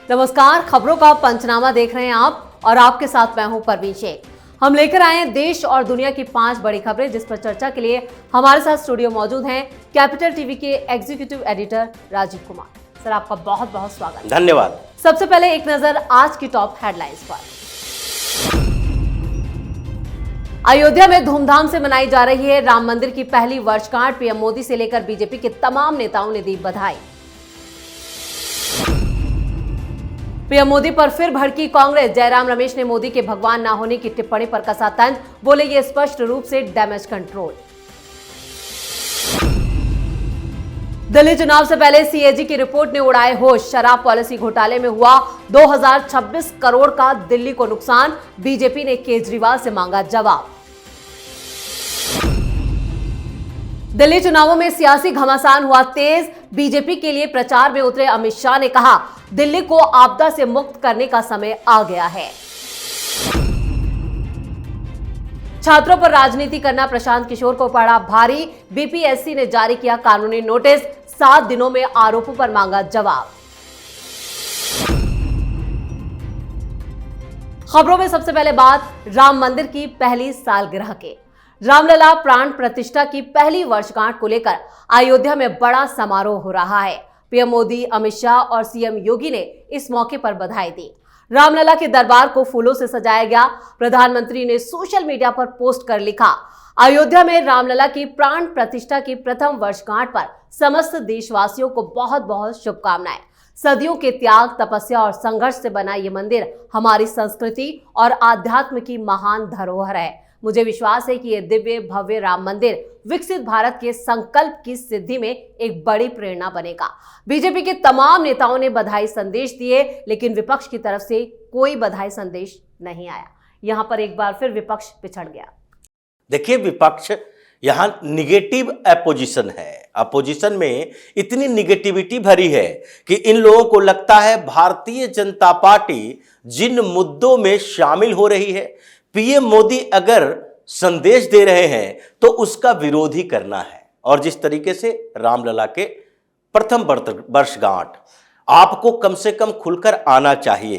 नमस्कार, खबरों का पंचनामा देख रहे हैं आप और आपके साथ मैं हूं परवीन शेख। हम लेकर आए हैं देश और दुनिया की 5 बड़ी खबरें जिस पर चर्चा के लिए हमारे साथ स्टूडियो मौजूद हैं कैपिटल टीवी के executive editor Rajeev Kumar. Sir, आपका बहुत बहुत स्वागत। धन्यवाद। सबसे पहले एक नजर आज की टॉप हेडलाइंस पर। अयोध्या में धूमधाम से मनाई जा रही है राम मंदिर की पहली वर्षगांठ। पीएम मोदी से लेकर बीजेपी के तमाम नेताओं ने दी बधाई। पीएम मोदी पर फिर भड़की कांग्रेस। जयराम रमेश ने मोदी के भगवान ना होने की टिप्पणी पर कसा तंज, बोले ये स्पष्ट रूप से डैमेज कंट्रोल। दिल्ली चुनाव से पहले सीएजी की रिपोर्ट ने उड़ाए होश। शराब पॉलिसी घोटाले में हुआ 2026 करोड़ का दिल्ली को नुकसान। बीजेपी ने केजरीवाल से मांगा जवाब। दिल्ली चुनावों में सियासी घमासान हुआ तेज। बीजेपी के लिए प्रचार में उतरे अमित शाह ने कहा, दिल्ली को आपदा से मुक्त करने का समय आ गया है। छात्रों पर राजनीति करना प्रशांत किशोर को पड़ा भारी। बीपीएससी ने जारी किया कानूनी नोटिस। 7 दिनों में आरोपों पर मांगा जवाब। खबरों में सबसे पहले बात राम मंदिर की पहली सालगिरह के। रामलला प्राण प्रतिष्ठा की पहली वर्षगांठ को लेकर अयोध्या में बड़ा समारोह हो रहा है। पीएम मोदी, अमित शाह और सीएम योगी ने इस मौके पर बधाई दी। रामलला के दरबार को फूलों से सजाया गया। प्रधानमंत्री ने सोशल मीडिया पर पोस्ट कर लिखा, अयोध्या में रामलला की प्राण प्रतिष्ठा की प्रथम वर्षगांठ पर समस्त देशवासियों को बहुत बहुत शुभकामनाएं। सदियों के त्याग, तपस्या और संघर्ष से बना ये मंदिर हमारी संस्कृति और आध्यात्म की महान धरोहर है। मुझे विश्वास है कि यह दिव्य भव्य राम मंदिर विकसित भारत के संकल्प की सिद्धि में एक बड़ी प्रेरणा बनेगा। बीजेपी के तमाम नेताओं ने बधाई संदेश दिए, लेकिन विपक्ष की तरफ से कोई बधाई संदेश नहीं आया। यहां पर एक बार फिर विपक्ष पिछड़ गया। देखिए, विपक्ष यहां निगेटिव अपोजिशन है। अपोजिशन में इतनी निगेटिविटी भरी है कि इन लोगों को लगता है भारतीय जनता पार्टी जिन मुद्दों में शामिल हो रही है, पीएम मोदी अगर संदेश दे रहे हैं तो उसका विरोध ही करना है। और जिस तरीके से रामलला के प्रथम वर्षगांठ, आपको कम से कम खुलकर आना चाहिए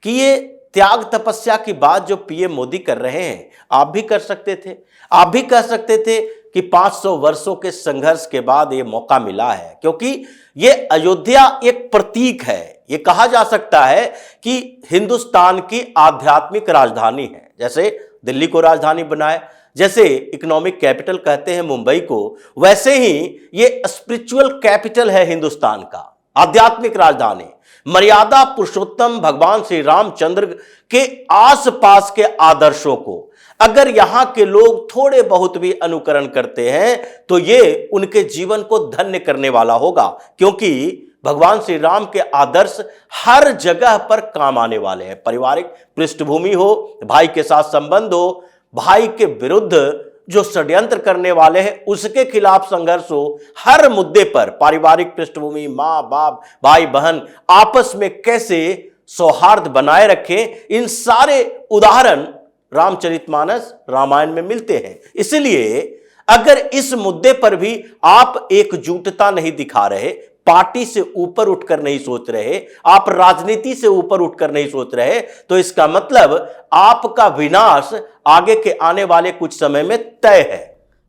कि ये त्याग तपस्या की बात जो पीएम मोदी कर रहे हैं, आप भी कर सकते थे। आप भी कह सकते थे कि 500 वर्षों के संघर्ष के बाद ये मौका मिला है, क्योंकि ये अयोध्या एक प्रतीक है। ये कहा जा सकता है कि हिंदुस्तान की आध्यात्मिक राजधानी है। जैसे दिल्ली को राजधानी बनाए, जैसे इकोनॉमिक कैपिटल कहते हैं मुंबई को, वैसे ही ये स्पिरिचुअल कैपिटल है हिंदुस्तान का, आध्यात्मिक राजधानी। मर्यादा पुरुषोत्तम भगवान श्री रामचंद्र के आसपास के आदर्शों को अगर यहां के लोग थोड़े बहुत भी अनुकरण करते हैं तो ये उनके जीवन को धन्य करने वाला होगा, क्योंकि भगवान श्री राम के आदर्श हर जगह पर काम आने वाले हैं। पारिवारिक पृष्ठभूमि हो, भाई के साथ संबंध हो, भाई के विरुद्ध जो षड्यंत्र करने वाले हैं उसके खिलाफ संघर्ष हो, हर मुद्दे पर पारिवारिक पृष्ठभूमि, मां बाप, भाई बहन आपस में कैसे सौहार्द बनाए रखें, इन सारे उदाहरण रामचरितमानस रामायण में मिलते हैं। इसलिए अगर इस मुद्दे पर भी आप एकजुटता नहीं दिखा रहे, पार्टी से ऊपर उठकर नहीं सोच रहे, आप राजनीति से ऊपर उठकर नहीं सोच रहे, तो इसका मतलब आपका विनाश आगे के आने वाले कुछ समय में तय है।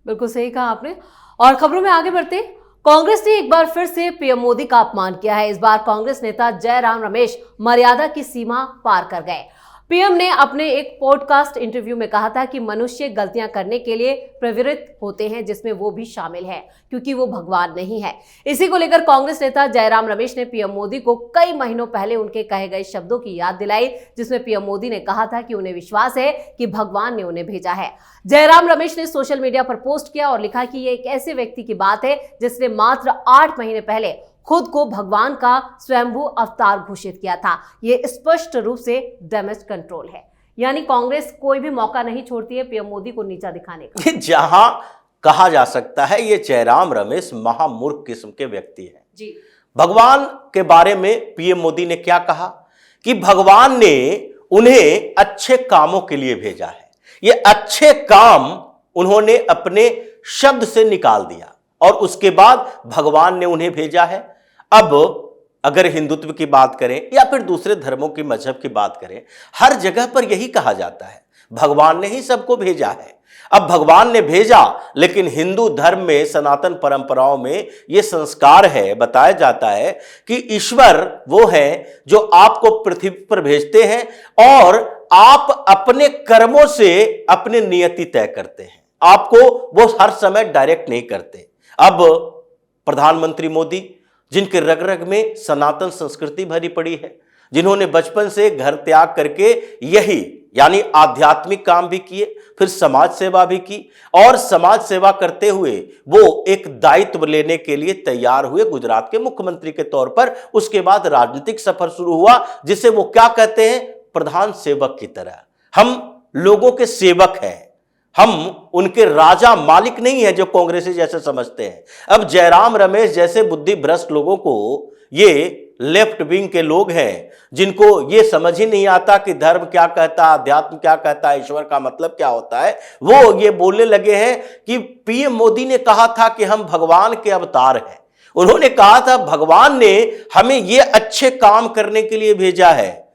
बिल्कुल सही कहा आपने। और खबरों में आगे बढ़ते, कांग्रेस ने एक बार फिर से पीएम मोदी का अपमान किया है। इस बार कांग्रेस नेता जयराम रमेश मर्यादा की सीमा पार कर गए। पीएम ने अपने एक पॉडकास्ट इंटरव्यू में कहा था कि मनुष्य गलतियां करने के लिए प्रवृत्त होते हैं, जिसमें वो भी शामिल है, क्योंकि वो भगवान नहीं है। इसी को लेकर कांग्रेस नेता जयराम रमेश ने पीएम मोदी को कई महीनों पहले उनके कहे गए शब्दों की याद दिलाई, जिसमें पीएम मोदी ने कहा था कि उन्हें विश्वास है कि भगवान ने उन्हें भेजा है। जयराम रमेश ने सोशल मीडिया पर पोस्ट किया और लिखा कि ये एक ऐसे व्यक्ति की बात है जिसने मात्र 8 महीने पहले खुद को भगवान का स्वयंभू अवतार घोषित किया था। यह स्पष्ट रूप से डैमेज कंट्रोल है। यानी कांग्रेस कोई भी मौका नहीं छोड़ती है पीएम मोदी को नीचा दिखाने का। जहां कहा जा सकता है ये जयराम रमेश महामूर्ख किस्म के व्यक्ति हैं जी। भगवान के बारे में पीएम मोदी ने क्या कहा कि भगवान ने उन्हें अच्छे कामों के लिए भेजा है। ये अच्छे काम उन्होंने अपने शब्द से निकाल दिया और उसके बाद भगवान ने उन्हें भेजा है। अब अगर हिंदुत्व की बात करें या फिर दूसरे धर्मों की मजहब की बात करें, हर जगह पर यही कहा जाता है, भगवान ने ही सबको भेजा है। अब भगवान ने भेजा, लेकिन हिंदू धर्म में, सनातन परंपराओं में यह संस्कार है, बताया जाता है कि ईश्वर वो है जो आपको पृथ्वी पर भेजते हैं और आप अपने कर्मों से अपनी नियति तय करते हैं। आपको वो हर समय डायरेक्ट नहीं करते। अब प्रधानमंत्री मोदी, जिनके रग रग में सनातन संस्कृति भरी पड़ी है, जिन्होंने बचपन से घर त्याग करके यही यानी आध्यात्मिक काम भी किए, फिर समाज सेवा भी की, और समाज सेवा करते हुए वो एक दायित्व लेने के लिए तैयार हुए गुजरात के मुख्यमंत्री के तौर पर। उसके बाद राजनीतिक सफर शुरू हुआ, जिसे वो क्या कहते हैं, प्रधान सेवक की तरह। हम लोगों के सेवक हैं, हम उनके राजा मालिक नहीं है जो कांग्रेसी जैसे समझते हैं। अब जयराम रमेश जैसे बुद्धि भ्रष्ट लोगों को, ये लेफ्ट विंग के लोग हैं जिनको ये समझ ही नहीं आता कि धर्म क्या कहता है, अध्यात्म क्या कहता है, ईश्वर का मतलब क्या होता है, वो ये बोलने लगे हैं कि पीएम मोदी ने कहा था कि हम भगवान के अवतार हैं। उन्होंने कहा था भगवान ने हमें ये अच्छे काम करने के लिए भेजा है,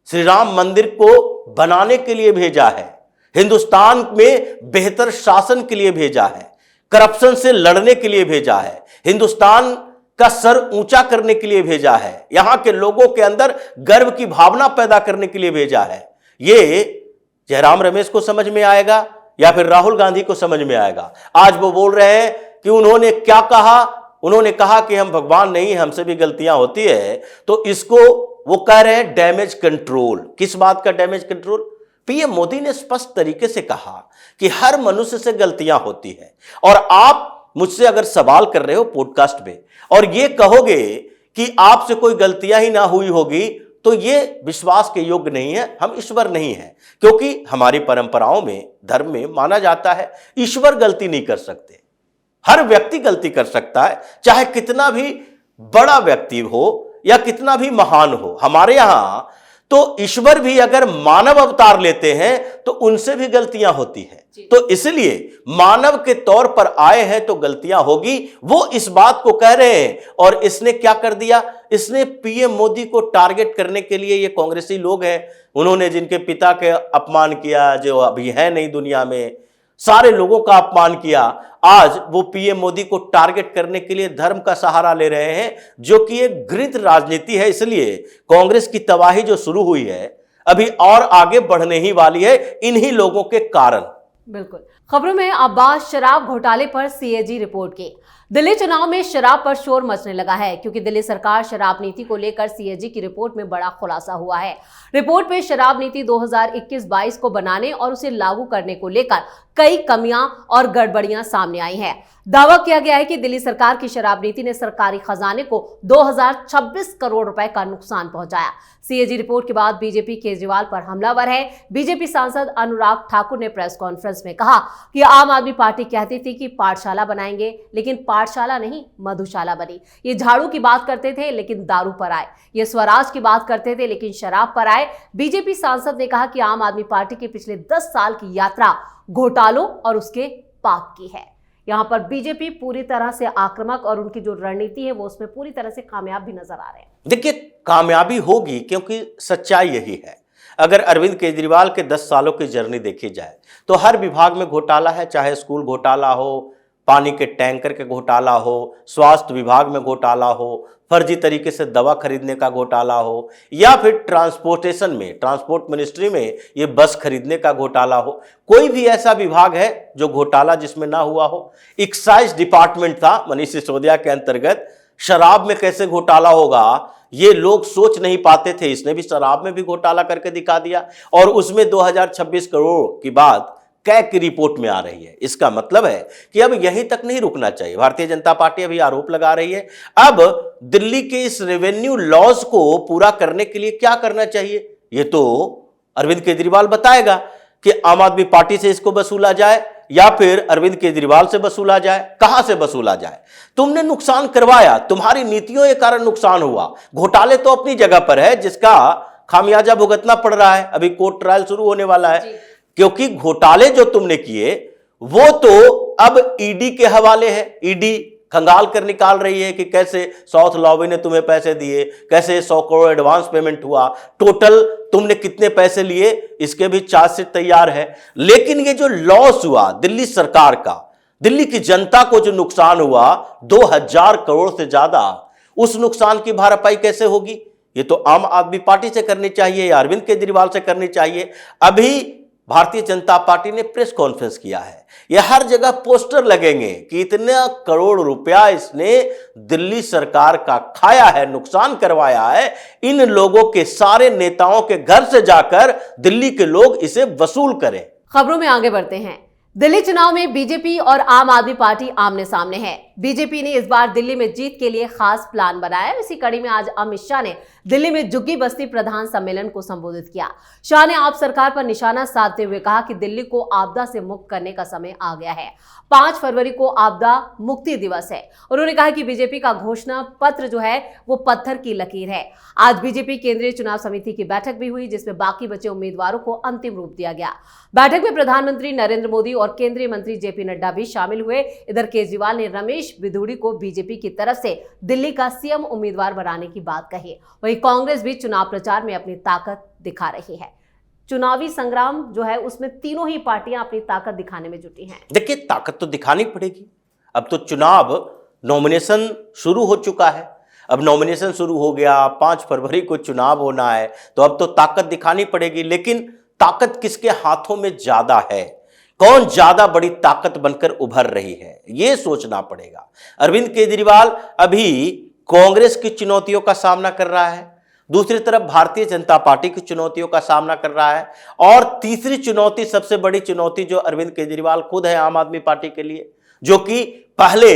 श्री राम मंदिर को बनाने के लिए भेजा है, हिंदुस्तान में बेहतर शासन के लिए भेजा है, करप्शन से लड़ने के लिए भेजा है, हिंदुस्तान का सर ऊंचा करने के लिए भेजा है, यहां के लोगों के अंदर गर्व की भावना पैदा करने के लिए भेजा है। ये जयराम रमेश को समझ में आएगा या फिर राहुल गांधी को समझ में आएगा? आज वो बोल रहे हैं कि उन्होंने क्या कहा, उन्होंने कहा कि हम भगवान नहीं, हमसे भी गलतियां होती है। तो इसको वो कह रहे हैं डैमेज कंट्रोल। किस बात का डैमेज कंट्रोल? पीएम मोदी ने स्पष्ट तरीके से कहा कि हर मनुष्य से गलतियां होती है, और आप मुझसे अगर सवाल कर रहे हो पॉडकास्ट में और ये कहोगे कि आपसे कोई गलतियां ही ना हुई होगी, तो ये विश्वास के योग्य नहीं है, हम ईश्वर नहीं हैं। क्योंकि हमारी परंपराओं में, धर्म में माना जाता है ईश्वर गलती नहीं कर सकते, हर व्यक्ति गलती कर सकता है, चाहे कितना भी बड़ा व्यक्ति हो या कितना भी महान हो। हमारे यहां तो ईश्वर भी अगर मानव अवतार लेते हैं तो उनसे भी गलतियां होती हैं। तो इसलिए मानव के तौर पर आए हैं तो गलतियां होगी, वो इस बात को कह रहे हैं। और इसने क्या कर दिया, इसने पीएम मोदी को टारगेट करने के लिए, ये कांग्रेसी लोग हैं, उन्होंने जिनके पिता के अपमान किया, जो अभी है नहीं दुनिया में, सारे लोगों का अपमान किया, आज वो पीएम मोदी को टारगेट करने के लिए धर्म का सहारा ले रहे हैं, जो कि एक घृणित राजनीति है। इसलिए कांग्रेस की तबाही जो शुरू हुई है अभी और आगे बढ़ने ही वाली है इन्हीं लोगों के कारण। बिल्कुल। खबरों में अब बात शराब घोटाले पर सीएजी रिपोर्ट की। दिल्ली चुनाव में शराब पर शोर मचने लगा है, क्योंकि दिल्ली सरकार शराब नीति को लेकर सीएजी की रिपोर्ट में बड़ा खुलासा हुआ है। रिपोर्ट में शराब नीति 2021-22 को बनाने और उसे लागू करने को लेकर कई कमियां और गड़बड़ियां सामने आई हैं। दावा किया गया है कि दिल्ली सरकार की शराब नीति ने सरकारी खजाने को 2026 करोड़ रुपए का नुकसान पहुंचाया। सीएजी रिपोर्ट के बाद बीजेपी केजरीवाल पर हमलावर है। बीजेपी सांसद अनुराग ठाकुर ने प्रेस कॉन्फ्रेंस में कहा कि आम आदमी पार्टी कहती थी कि पाठशाला बनाएंगे, लेकिन पाठशाला नहीं मधुशाला बनी। ये झाड़ू की बात करते थे लेकिन दारू पर आए, ये स्वराज की बात करते थे लेकिन शराब पर आए। बीजेपी सांसद ने कहा कि आम आदमी पार्टी की पिछले 10 साल की यात्रा घोटालों और उसके पाप की है। यहाँ पर बीजेपी पूरी तरह से आक्रामक और उनकी जो रणनीति है वो उसमें पूरी तरह से कामयाब भी नजर आ रहे हैं। देखिए, कामयाबी होगी क्योंकि सच्चाई यही है। अगर अरविंद केजरीवाल के 10 सालों की जर्नी देखी जाए तो हर विभाग में घोटाला है, चाहे स्कूल घोटाला हो, पानी के टैंकर के घोटाला हो, स्वास्थ्य विभाग में घोटाला हो, फर्जी तरीके से दवा खरीदने का घोटाला हो, या फिर ट्रांसपोर्टेशन में, ट्रांसपोर्ट मिनिस्ट्री में ये बस खरीदने का घोटाला हो। कोई भी ऐसा विभाग है जो घोटाला जिसमें ना हुआ हो? एक्साइज डिपार्टमेंट था मनीष सिसोदिया के अंतर्गत, शराब में कैसे घोटाला होगा ये लोग सोच नहीं पाते थे, इसने भी शराब में भी घोटाला करके दिखा दिया, और उसमें 2026 करोड़ की बात कैग की रिपोर्ट में आ रही है। इसका मतलब है कि अब यहीं तक नहीं रुकना चाहिए। भारतीय जनता पार्टी अभी आरोप लगा रही है, अब दिल्ली के इस रेवेन्यू लॉस को पूरा करने के लिए क्या करना चाहिए ये तो अरविंद केजरीवाल बताएगा कि आम आदमी पार्टी से इसको वसूला जाए या फिर अरविंद केजरीवाल से वसूला जाए, कहां से वसूला जाए। तुमने नुकसान करवाया, तुम्हारी नीतियों के कारण नुकसान हुआ। घोटाले तो अपनी जगह पर है, जिसका खामियाजा भुगतना पड़ रहा है। अभी कोर्ट ट्रायल शुरू होने वाला है, क्योंकि घोटाले जो तुमने किए वो तो अब ईडी के हवाले है। ईडी खंगाल कर निकाल रही है कि कैसे साउथ लॉबी ने तुम्हें पैसे दिए, कैसे 100 करोड़ एडवांस पेमेंट हुआ, टोटल तुमने कितने पैसे लिए, इसके भी चार्जशीट तैयार है। लेकिन ये जो लॉस हुआ दिल्ली सरकार का, दिल्ली की जनता को जो नुकसान हुआ 2000 करोड़ से ज्यादा, उस नुकसान की भरपाई कैसे होगी? ये तो आम आदमी पार्टी से करनी चाहिए या अरविंद केजरीवाल से करनी चाहिए। अभी भारतीय जनता पार्टी ने प्रेस कॉन्फ्रेंस किया है, यह हर जगह पोस्टर लगेंगे कि इतना करोड़ रुपया इसने दिल्ली सरकार का खाया है, नुकसान करवाया है। इन लोगों के सारे नेताओं के घर से जाकर दिल्ली के लोग इसे वसूल करें। खबरों में आगे बढ़ते हैं। दिल्ली चुनाव में बीजेपी और आम आदमी पार्टी आमने सामने है। बीजेपी ने इस बार दिल्ली में जीत के लिए खास प्लान बनाया। इसी कड़ी में आज अमित शाह ने दिल्ली में झुग्गी बस्ती प्रधान सम्मेलन को संबोधित किया। शाह ने आप सरकार पर निशाना साधते हुए कहा कि दिल्ली को आपदा से मुक्त करने का समय आ गया है। 5 फरवरी को आपदा मुक्ति दिवस है। उन्होंने कहा कि बीजेपी का घोषणा पत्र जो है वो पत्थर की लकीर है। आज बीजेपी केंद्रीय चुनाव समिति की बैठक भी हुई, जिसमें बाकी बचे उम्मीदवारों को अंतिम रूप दिया गया। बैठक में प्रधानमंत्री नरेंद्र मोदी और केंद्रीय मंत्री जेपी नड्डा भी शामिल हुए। इधर केजरीवाल ने रमेश बिधूड़ी को बीजेपी की तरफ से दिल्ली का सीएम उम्मीदवार बनाने की बात कही। वहीं कांग्रेस भी चुनाव प्रचार में अपनी ताकत दिखा रही है। चुनावी संग्राम जो है उसमें तीनों ही पार्टियां अपनी ताकत दिखाने में जुटी हैं। देखिए, ताकत तो दिखानी पड़ेगी। अब तो चुनाव नॉमिनेशन शुरू हो चुका है, अब नॉमिनेशन शुरू हो गया, 5 फरवरी को चुनाव होना है, तो अब तो ताकत दिखानी पड़ेगी। लेकिन ताकत किसके हाथों में ज्यादा है, कौन ज्यादा बड़ी ताकत बनकर उभर रही है, यह सोचना पड़ेगा। अरविंद केजरीवाल अभी कांग्रेस की चुनौतियों का सामना कर रहा है, दूसरी तरफ भारतीय जनता पार्टी की चुनौतियों का सामना कर रहा है, और तीसरी चुनौती, सबसे बड़ी चुनौती जो अरविंद केजरीवाल खुद है आम आदमी पार्टी के लिए, जो कि पहले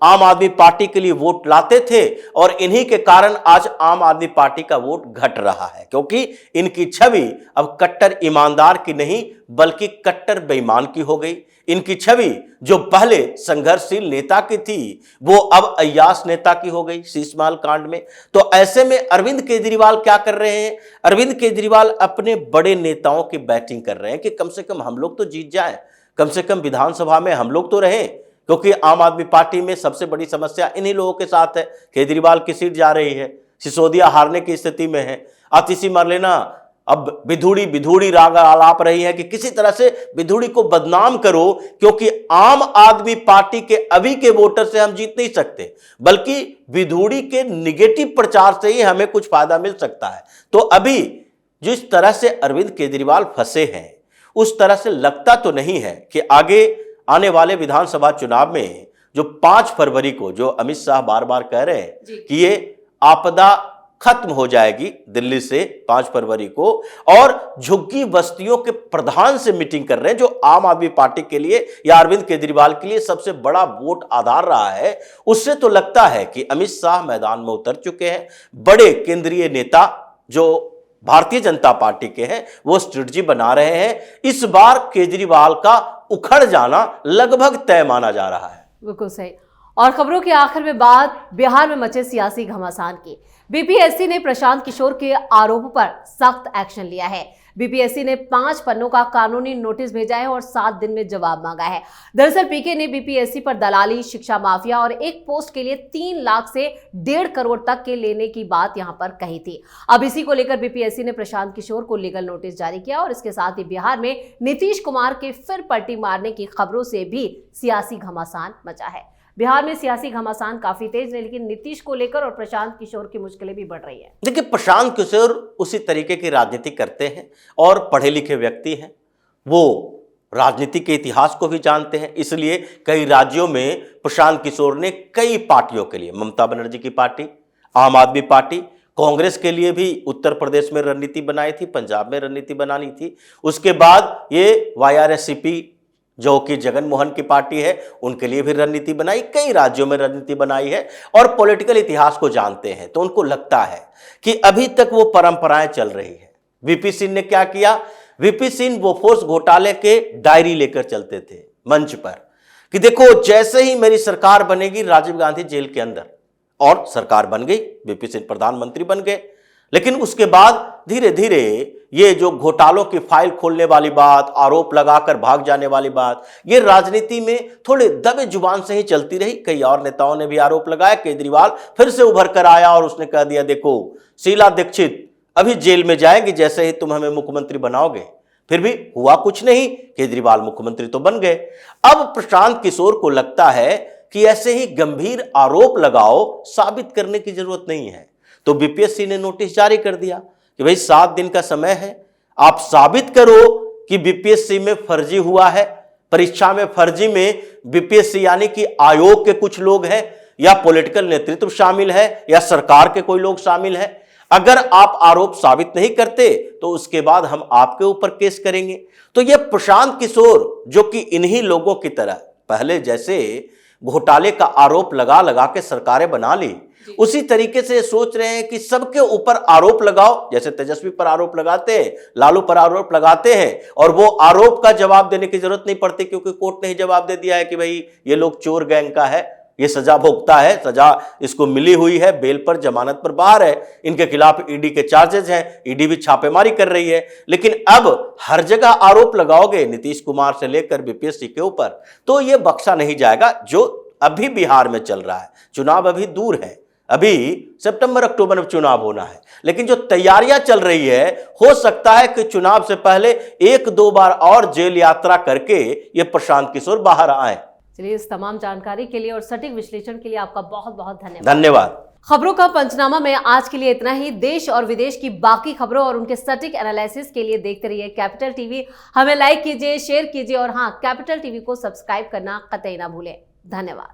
आम आदमी पार्टी के लिए वोट लाते थे और इन्हीं के कारण आज आम आदमी पार्टी का वोट घट रहा है, क्योंकि इनकी छवि अब कट्टर ईमानदार की नहीं बल्कि कट्टर बेईमान की हो गई। इनकी छवि जो पहले संघर्षशील नेता की थी वो अब अय्याश नेता की हो गई शीशमहल कांड में। तो ऐसे में अरविंद केजरीवाल क्या कर रहे हैं? अरविंद केजरीवाल अपने बड़े नेताओं की बैटिंग कर रहे हैं कि कम से कम हम लोग तो जीत जाएं, कम से कम विधानसभा में हम लोग तो रहें, क्योंकि आम आदमी पार्टी में सबसे बड़ी समस्या इन्हीं लोगों के साथ है। केजरीवाल की सीट जा रही है, सिसोदिया हारने की स्थिति में है, आतिशी मरलेना अब बिधूड़ी राग आलाप रही है कि किसी तरह से बिधूड़ी को बदनाम करो, क्योंकि आम आदमी पार्टी के अभी के वोटर से हम जीत नहीं सकते, बल्कि बिधूड़ी के निगेटिव प्रचार से ही हमें कुछ फायदा मिल सकता है। तो अभी जिस तरह से अरविंद केजरीवाल फंसे हैं, उस तरह से लगता तो नहीं है कि आगे आने वाले विधानसभा चुनाव में जो 5 फरवरी को, जो अमित शाह बार बार कह रहे हैं कि ये आपदा खत्म हो जाएगी दिल्ली से 5 फरवरी को, और झुग्गी बस्तियों के प्रधान से मीटिंग कर रहे हैं, जो आम आदमी पार्टी के लिए या अरविंद केजरीवाल के लिए सबसे बड़ा वोट आधार रहा है, उससे तो लगता है कि अमित शाह मैदान में उतर चुके हैं। बड़े केंद्रीय नेता जो भारतीय जनता पार्टी के हैं वो स्ट्रेटजी बना रहे हैं। इस बार केजरीवाल का उखड़ जाना लगभग तय माना जा रहा है। बिल्कुल सही। और खबरों के आखिर में बात बिहार में मचे सियासी घमासान की। बीपीएससी ने प्रशांत किशोर के आरोपों पर सख्त एक्शन लिया है। बीपीएससी ने 5 पन्नों का कानूनी नोटिस भेजा है और 7 दिन में जवाब मांगा है। दरअसल पीके ने बीपीएससी पर दलाली, शिक्षा माफिया और एक पोस्ट के लिए 3 लाख से 1.5 करोड़ तक के लेने की बात यहां पर कही थी। अब इसी को लेकर बीपीएससी ने प्रशांत किशोर को लीगल नोटिस जारी किया और इसके साथ ही बिहार में नीतीश कुमार के फिर पलटी मारने की खबरों से भी सियासी घमासान मचा है। बिहार में सियासी घमासान काफी तेज है, लेकिन नीतीश को लेकर और प्रशांत किशोर की मुश्किलें भी बढ़ रही है। देखिए, प्रशांत किशोर उसी तरीके की राजनीति करते हैं और पढ़े लिखे व्यक्ति हैं, वो राजनीति के इतिहास को भी जानते हैं, इसलिए कई राज्यों में प्रशांत किशोर ने कई पार्टियों के लिए, ममता बनर्जी की पार्टी, आम आदमी पार्टी, कांग्रेस के लिए भी उत्तर प्रदेश में रणनीति बनाई थी, पंजाब में रणनीति बनानी थी। उसके बाद ये YRSCP जो कि जगनमोहन की पार्टी है उनके लिए भी रणनीति बनाई, कई राज्यों में रणनीति बनाई है और पॉलिटिकल इतिहास को जानते हैं। तो उनको लगता है कि अभी तक वो परंपराएं चल रही है। वीपी सिंह ने क्या किया? वीपी सिंह बोफोर्स घोटाले के डायरी लेकर चलते थे मंच पर कि देखो जैसे ही मेरी सरकार बनेगी राजीव गांधी जेल के अंदर, और सरकार बन गई, वीपी सिंह प्रधानमंत्री बन गए। लेकिन उसके बाद धीरे धीरे ये जो घोटालों की फाइल खोलने वाली बात, आरोप लगाकर भाग जाने वाली बात, ये राजनीति में थोड़े दबे जुबान से ही चलती रही। कई और नेताओं ने भी आरोप लगाया। केजरीवाल फिर से उभर कर आया और उसने कह दिया, देखो शीला दीक्षित अभी जेल में जाएंगी जैसे ही तुम हमें मुख्यमंत्री बनाओगे। फिर भी हुआ कुछ नहीं, केजरीवाल मुख्यमंत्री तो बन गए। अब प्रशांत किशोर को लगता है कि ऐसे ही गंभीर आरोप लगाओ, साबित करने की जरूरत नहीं है। तो बीपीएससी ने नोटिस जारी कर दिया कि भाई 7 दिन का समय है, आप साबित करो कि बीपीएससी में फर्जी हुआ है, परीक्षा में फर्जी में बीपीएससी यानी कि आयोग के कुछ लोग हैं या पॉलिटिकल नेतृत्व शामिल है या सरकार के कोई लोग शामिल हैं। अगर आप आरोप साबित नहीं करते तो उसके बाद हम आपके ऊपर केस करेंगे। तो यह प्रशांत किशोर जो कि इन्हीं लोगों की तरह पहले जैसे घोटाले का आरोप लगा लगा के सरकारें बना ली, उसी तरीके से सोच रहे हैं कि सबके ऊपर आरोप लगाओ। जैसे तेजस्वी पर आरोप लगाते हैं, लालू पर आरोप लगाते हैं और वो आरोप का जवाब देने की जरूरत नहीं पड़ती क्योंकि कोर्ट ने ही जवाब दे दिया है कि भाई ये लोग चोर गैंग का है, ये सजा भोगता है, सजा इसको मिली हुई है, बेल पर जमानत पर बाहर है, इनके खिलाफ ईडी के चार्जेस हैं, ईडी भी छापेमारी कर रही है। लेकिन अब हर जगह आरोप लगाओगे नीतीश कुमार से लेकर बीपीएससी के ऊपर, तो ये बख्शा नहीं जाएगा। जो अभी बिहार में चल रहा है, चुनाव अभी दूर है, अभी सितंबर अक्टूबर में चुनाव होना है, लेकिन जो तैयारियां चल रही है, हो सकता है कि चुनाव से पहले 1-2 बार और जेल यात्रा करके ये प्रशांत किशोर बाहर आए। चलिए, इस तमाम जानकारी के लिए और सटीक विश्लेषण के लिए आपका बहुत बहुत धन्यवाद। धन्यवाद। खबरों का पंचनामा में आज के लिए इतना ही। देश और विदेश की बाकी खबरों और उनके सटीक एनालिसिस के लिए देखते रहिए कैपिटल टीवी। हमें लाइक कीजिए, शेयर कीजिए और हाँ, कैपिटल टीवी को सब्सक्राइब करना कतई ना भूलें। धन्यवाद।